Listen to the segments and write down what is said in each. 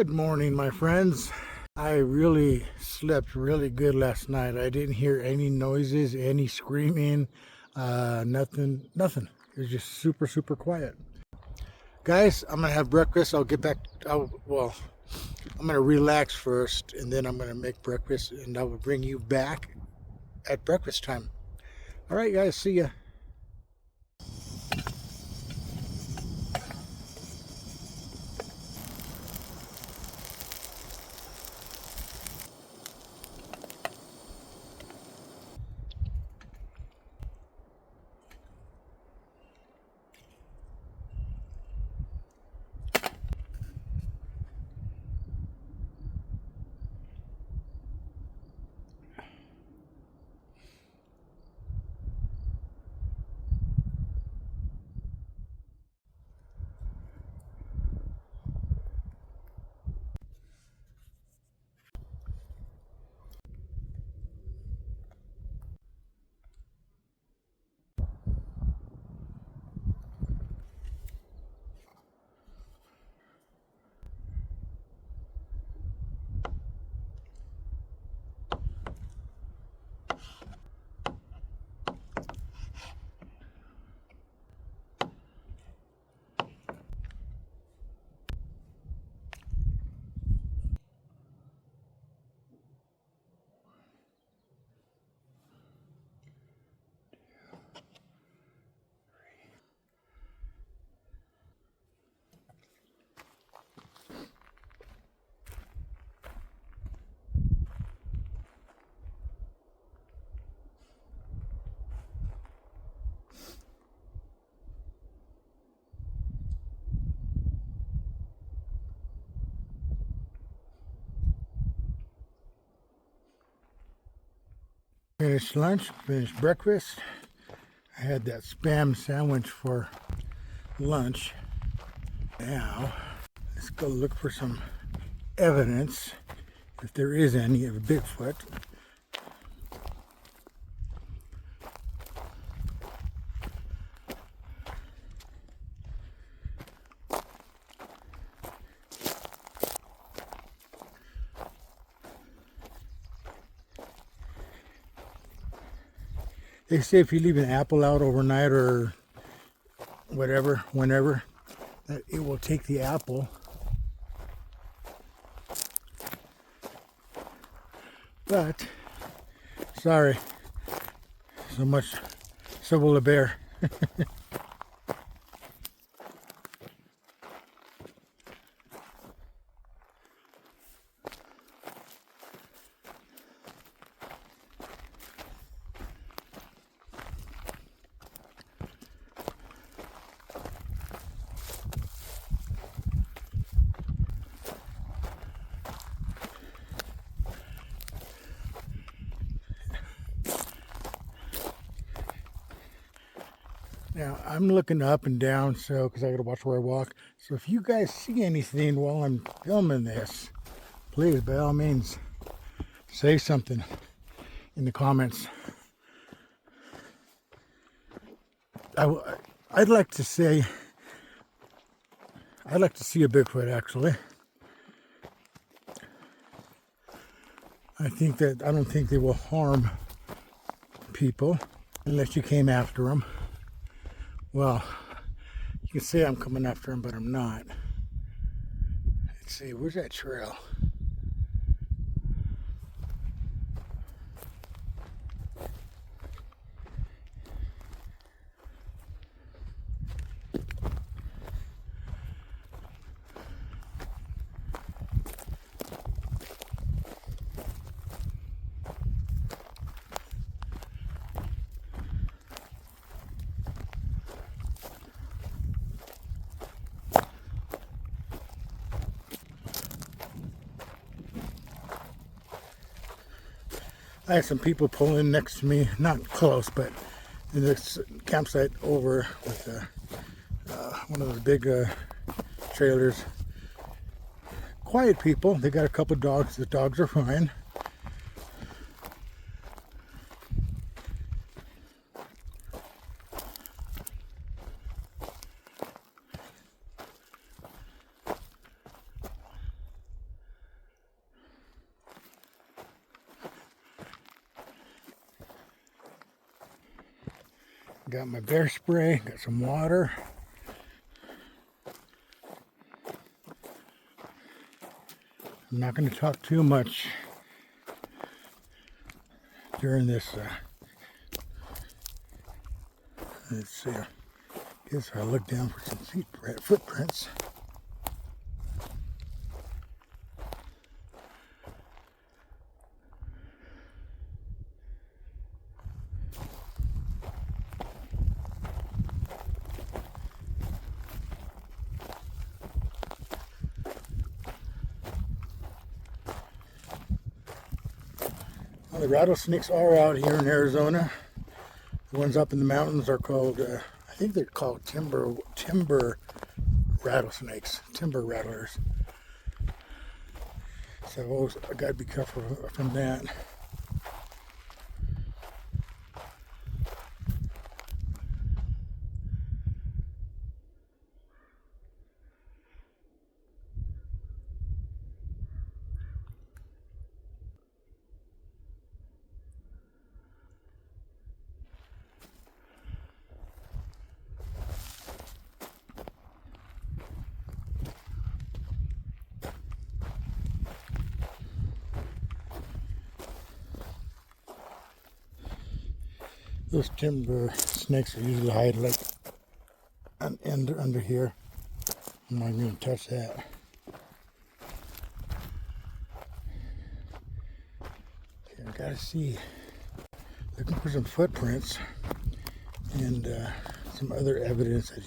Good morning, my friends. I really slept really good last night. I didn't hear any noises, any screaming, nothing. It was just super quiet. Guys, I'm gonna have breakfast. I'll get back. I'm gonna relax first, and then I'm gonna make breakfast, and I will bring you back at breakfast time. All right, guys. See ya. Finished lunch, finished breakfast. I had that spam sandwich for lunch. Now, let's go look for some evidence, if there is any, of Bigfoot. They say if you leave an apple out overnight or whatever, whenever, that it will take the apple. But, sorry, so will a bear. Now, I'm looking up and down, because I gotta watch where I walk. So if you guys see anything while I'm filming this, please, by all means, say something in the comments. I'd like to see a Bigfoot, actually. I don't think they will harm people unless you came after them. Well, you can say I'm coming after him, but I'm not. Let's see, where's that trail? I had some people pull in next to me, not close, but in this campsite over with one of those big trailers. Quiet people. They got a couple dogs. The dogs are fine. got my bear spray, got some water. I'm not going to talk too much during this. Let's see. I guess I'll look down for some footprints. Well, the rattlesnakes are out here in Arizona. The ones up in the mountains are called, I think they're called timber rattlesnakes, timber rattlers. So I gotta be careful from that. Those timber snakes are usually hide like under here. I'm not even gonna touch that. Okay, I gotta see. Looking for some footprints and some other evidence that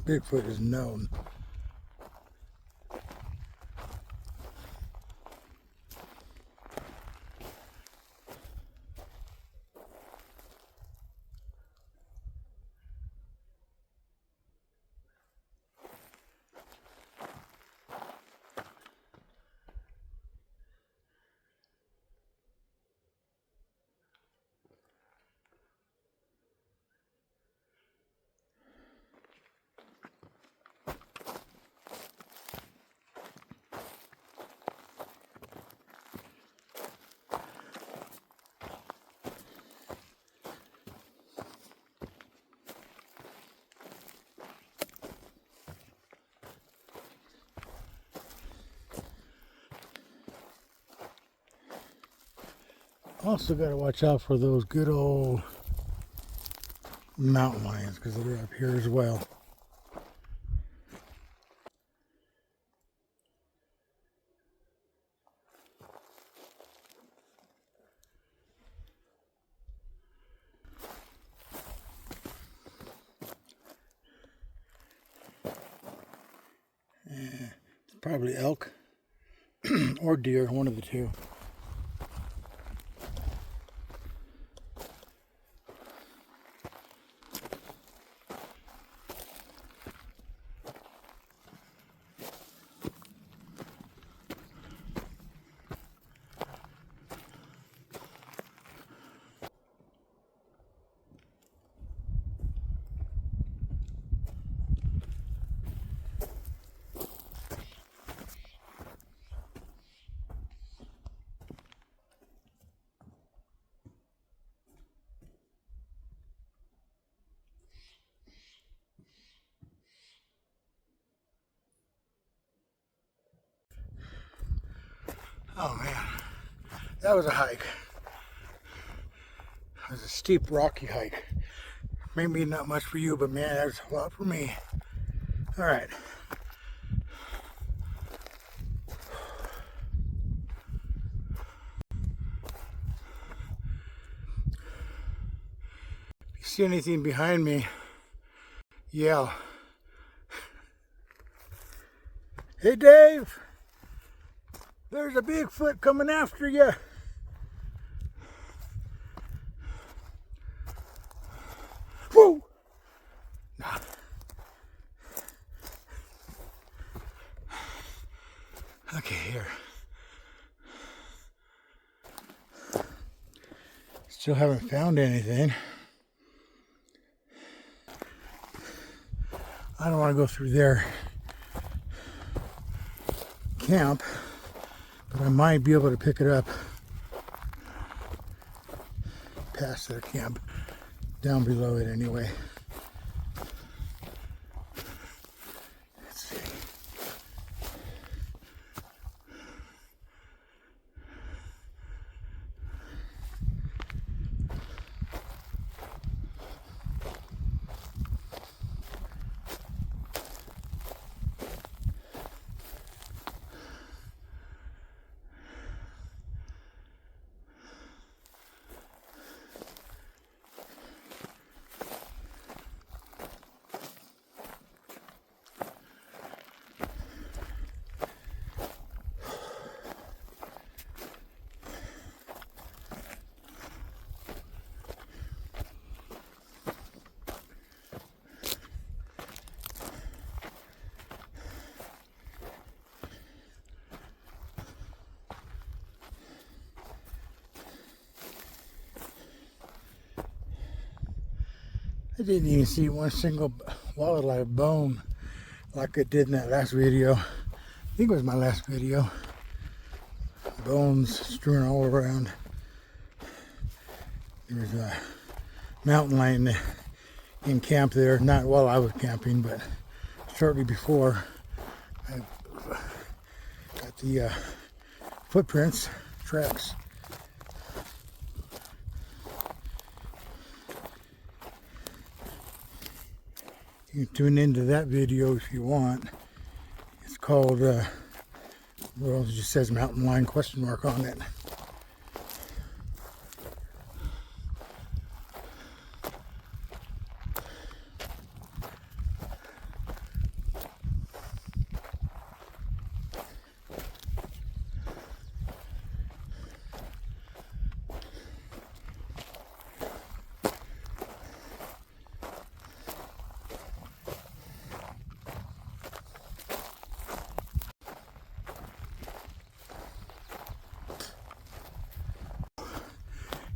Bigfoot is known. Also got to watch out for those good old mountain lions because they're up here as well. It's probably elk or deer, one of the two. Oh man, that was a hike. It was a steep, rocky hike. Maybe not much for you, but man, that was a lot for me. All right. If you see anything behind me, yell. Hey Dave, there's a Bigfoot coming after you. Whoa! Nah. Okay, here. Still haven't found anything. I don't want to go through their camp, but I might be able to pick it up past their camp. down below it anyway. Let's see. I didn't even see one single wildlife bone like I did in that last video. I think it was my last video. Bones strewn all around. There was a mountain lion in camp there, not while I was camping, but shortly before. I got the footprints, tracks. You can tune into that video if you want. It's called, well, it just says mountain lion question mark on it.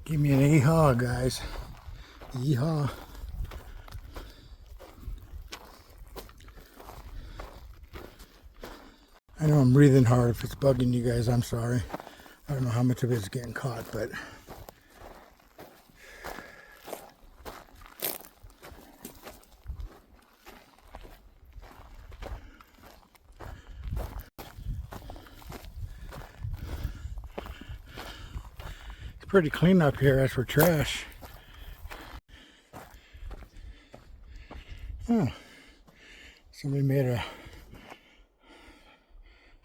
Give me an yeehaw, guys. Yeehaw. I know I'm breathing hard. If it's bugging you guys, I'm sorry. I don't know how much of it's getting caught, but pretty clean up here as for trash. Oh, somebody made a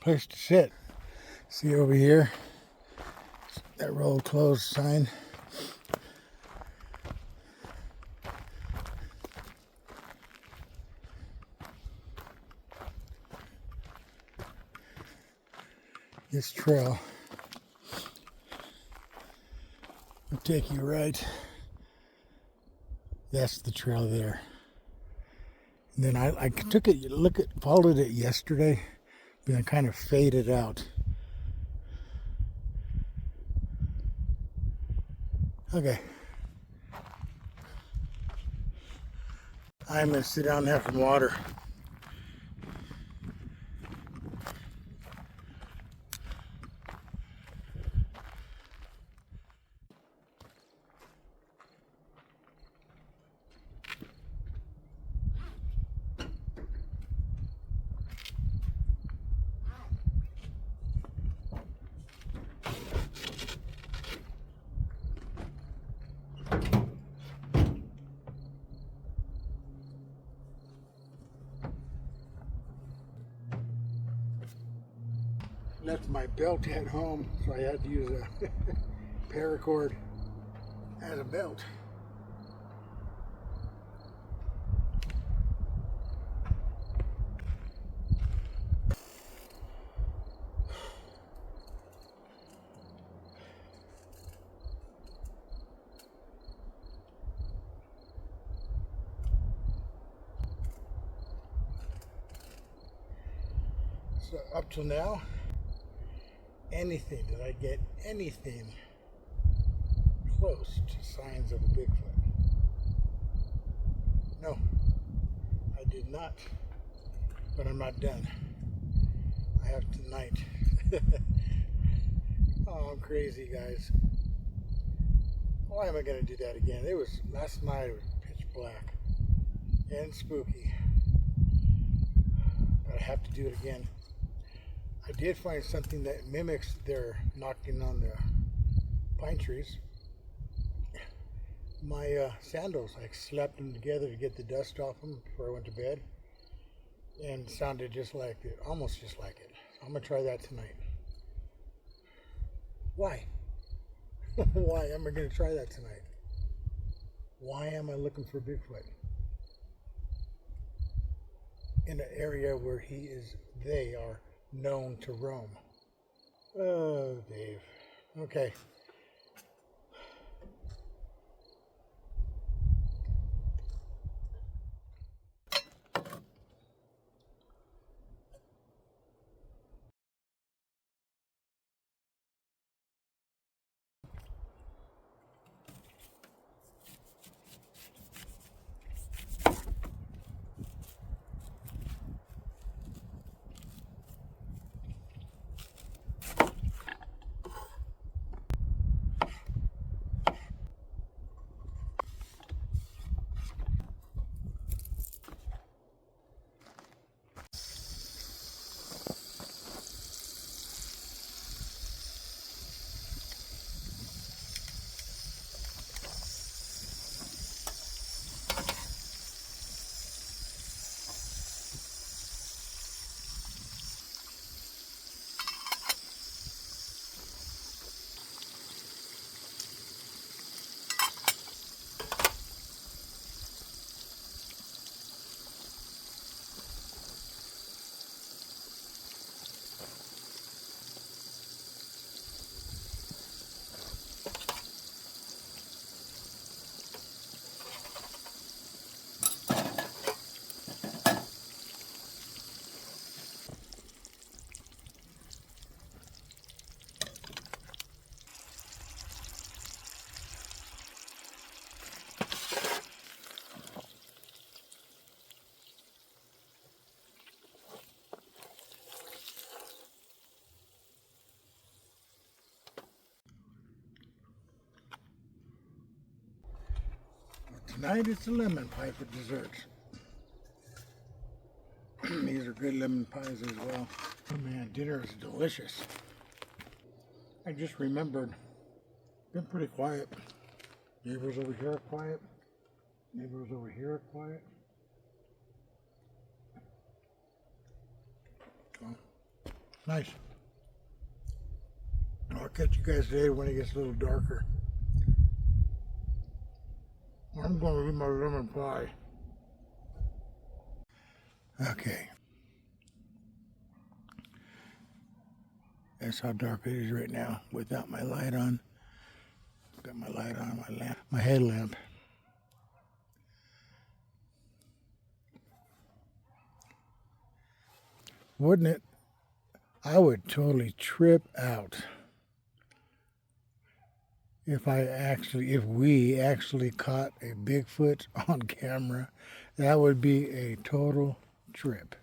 place to sit. See over here, that roll closed sign. This trail will take you right. That's the trail there. And then I took it, followed it yesterday, but I kind of faded out. Okay. I'm gonna sit down and have some water. Left my belt at home, so I had to use a paracord as a belt. So up till now, did I get anything close to signs of a Bigfoot? No, I did not, but I'm not done. I have tonight. Oh, I'm crazy, guys. Why am I going to do that again? It was last night. It was pitch black and spooky, but I have to do it again. I did find something that mimics their knocking on the pine trees. My sandals, I slapped them together to get the dust off them before I went to bed, and it sounded just like it, almost just like it. So I'm gonna try that tonight. Why? Why am I gonna try that tonight? Why am I looking for Bigfoot in an area where they are known to roam? Oh, Dave. Okay. Tonight it's a lemon pie for dessert. These are good lemon pies as well. Oh man, dinner is delicious. I just remembered, been pretty quiet. Neighbors over here are quiet. Neighbors over here are quiet. Oh, nice. I'll catch you guys today when it gets a little darker. I'm going to eat my lemon pie. Okay. That's how dark it is right now without my light on. Got my light on, my lamp, my headlamp. Wouldn't it? I would totally trip out if we actually caught a Bigfoot on camera. That would be a total trip.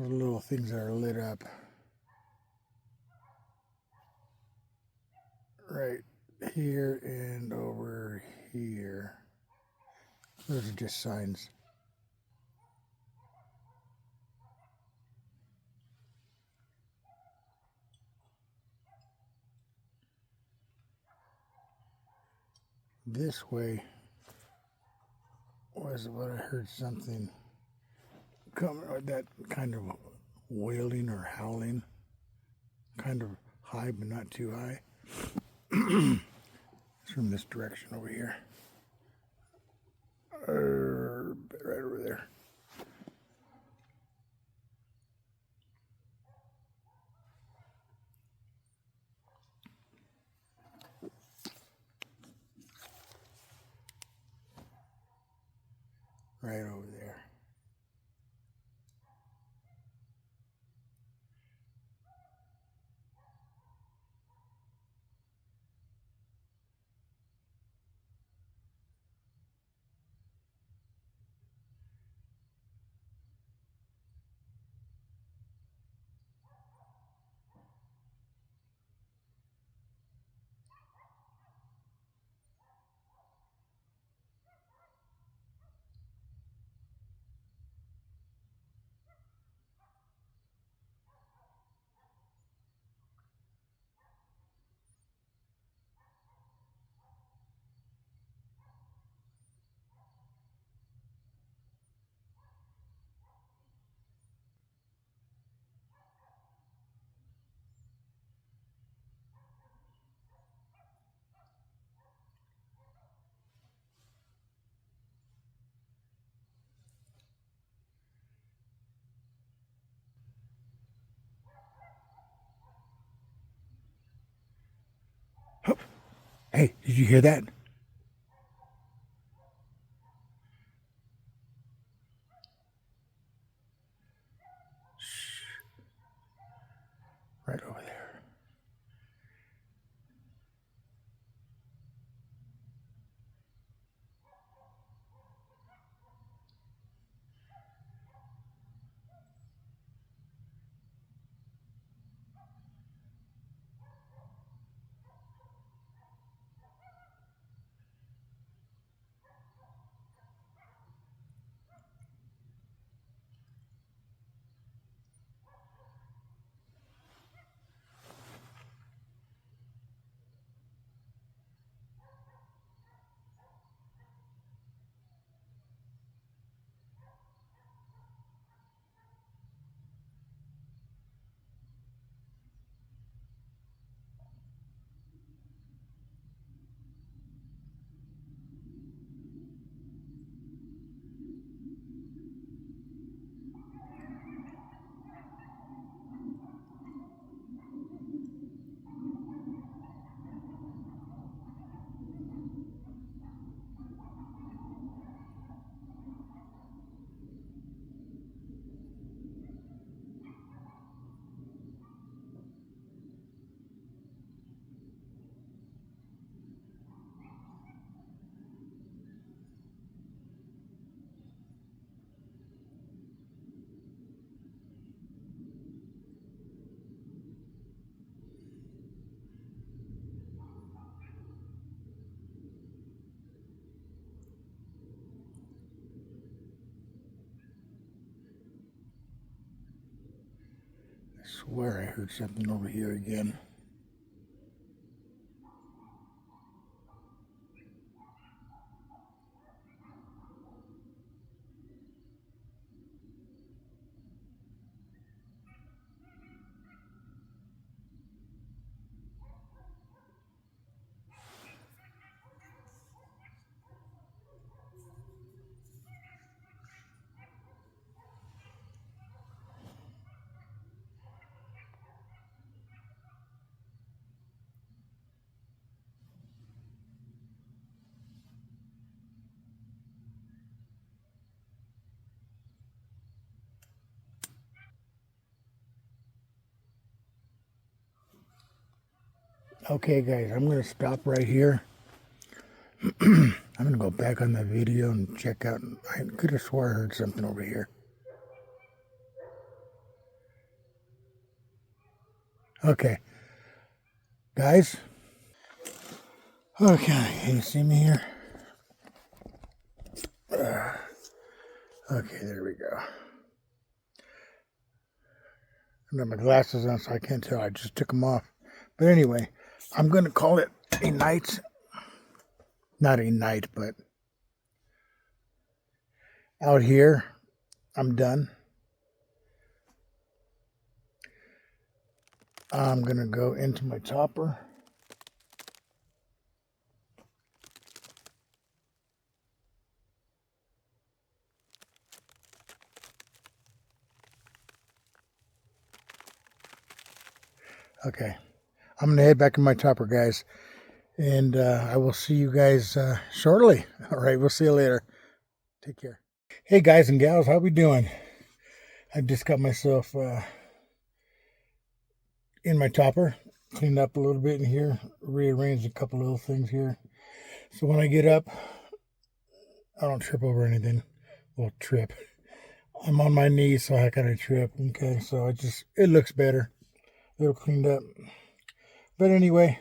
Those little things that are lit up right here and over here. Those are just signs. This way was what I heard something coming, or that kind of wailing or howling, kind of high but not too high. It's from this direction over here. Right over there. Right over there. Hey, did you hear that? Right over there. I swear I heard something over here again. Okay, guys, I'm going to stop right here. I'm going to go back on the video and check out. I could have swore I heard something over here. Okay, guys. Okay, can you see me here? Okay, there we go. I got my glasses on, so I can't tell. I just took them off. But anyway, I'm going to call it a night. Not a night, but out here. I'm done. I'm going to go into my topper. Okay, I'm going to head back in my topper, guys. And I will see you guys shortly. All right, we'll see you later. Take care. Hey, guys and gals, how we doing? I just got myself in my topper, cleaned up a little bit in here, rearranged a couple little things here. So when I get up, I don't trip over anything. Well, trip. I'm on my knees, so I kind of trip. Okay, so it looks better. A little cleaned up. But anyway,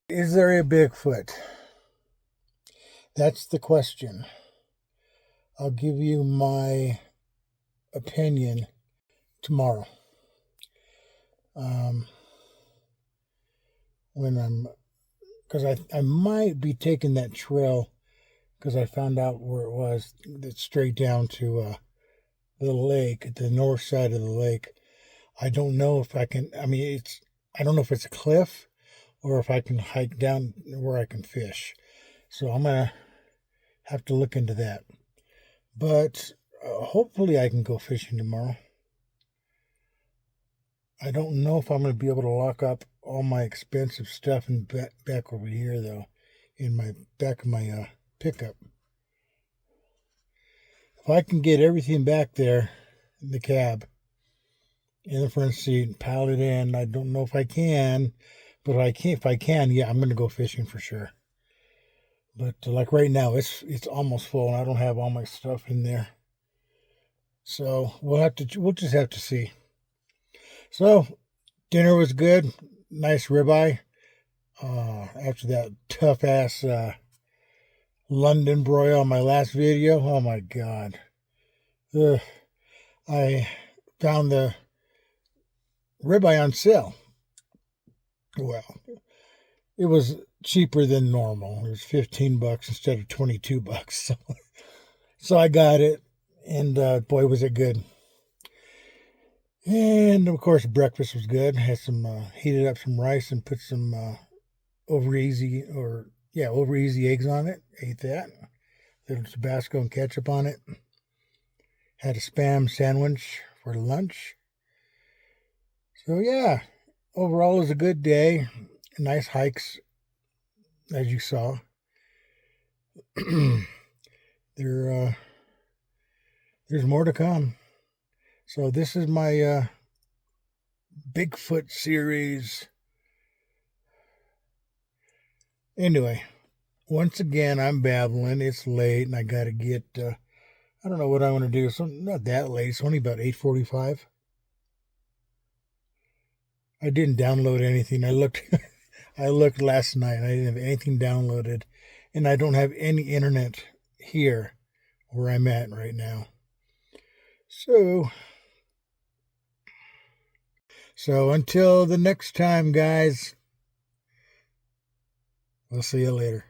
is there a Bigfoot? That's the question. I'll give you my opinion tomorrow. Because I might be taking that trail, because I found out where it was. It's straight down to the lake, at the north side of the lake. I don't know if I can, I don't know if it's a cliff or if I can hike down where I can fish. So I'm going to have to look into that. But hopefully I can go fishing tomorrow. I don't know if I'm going to be able to lock up all my expensive stuff in back over here, though, in my back of my pickup. If I can get everything back there in the cab, in the front seat, and pile it in, I don't know if I can, but if I can, yeah, I'm going to go fishing for sure. But like right now, it's almost full, and I don't have all my stuff in there. So we'll just have to see. So dinner was good, nice ribeye. After that tough ass London broil on my last video, oh my god. I found the ribeye on sale. Well, it was cheaper than normal. It was $15 instead of $22. So I got it, and boy, was it good. And of course, breakfast was good. Had some heated up some rice and put some over easy eggs on it. Ate that. Little Tabasco and ketchup on it. Had a Spam sandwich for lunch. So yeah, overall it was a good day. Nice hikes, as you saw. There's more to come. So this is my Bigfoot series. Anyway, once again, I'm babbling. It's late, and I got to get, I don't know what I want to do. So not that late. It's only about 8:45. I didn't download anything. I looked last night. I didn't have anything downloaded, and I don't have any internet here where I'm at right now. So until the next time, guys, we'll see you later.